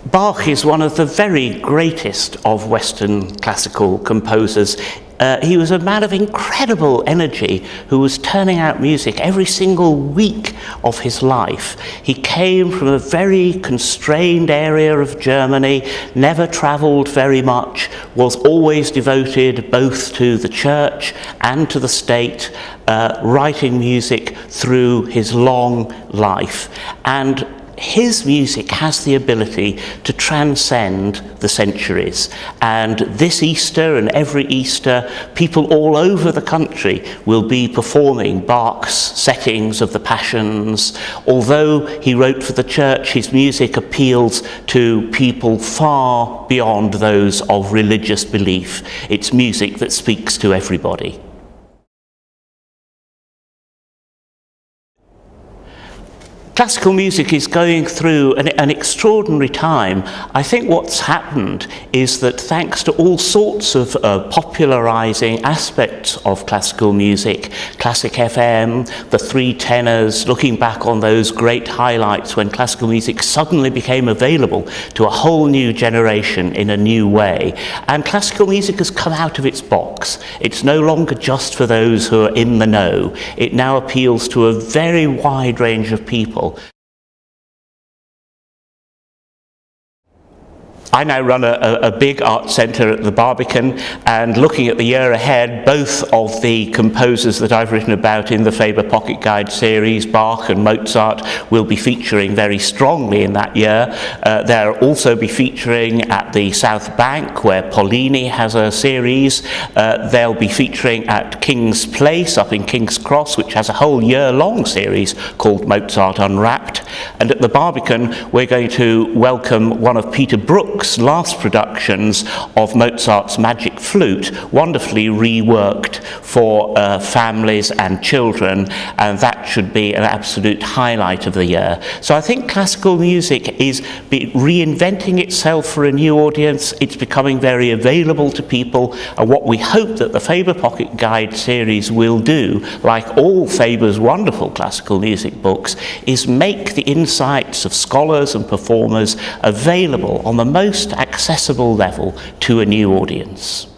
Bach is one of the very greatest of Western classical composers. He was a man of incredible energy who was turning out music every single week of his life. He came from a very constrained area of Germany, never travelled very much, was always devoted both to the church and to the state, writing music through his long life. And his music has the ability to transcend the centuries, and this Easter and every Easter people all over the country will be performing Bach's settings of the Passions. Although he wrote for the church, his music appeals to people far beyond those of religious belief. It's music that speaks to everybody. Classical music is going through an extraordinary time. I think what's happened is that thanks to all sorts of popularising aspects of classical music, Classic FM, the three tenors, looking back on those great highlights when classical music suddenly became available to a whole new generation in a new way. And classical music has come out of its box. It's no longer just for those who are in the know. It now appeals to a very wide range of people. I now run a big art centre at the Barbican, and looking at the year ahead, both of the composers that I've written about in the Faber Pocket Guide series, Bach and Mozart, will be featuring very strongly in that year. They'll also be featuring at the South Bank, where Paulini has a series. They'll be featuring at King's Place up in King's Cross, which has a whole year-long series called Mozart Unwrapped. And at the Barbican, we're going to welcome one of Peter Brook's last productions of Mozart's Magic Flute, wonderfully reworked for families and children, and that should be an absolute highlight of the year. So I think classical music is reinventing itself for a new audience. It's becoming very available to people, and what we hope that the Faber Pocket Guide series will do, like all Faber's wonderful classical music books, is make the insights of scholars and performers available on the most accessible level to a new audience.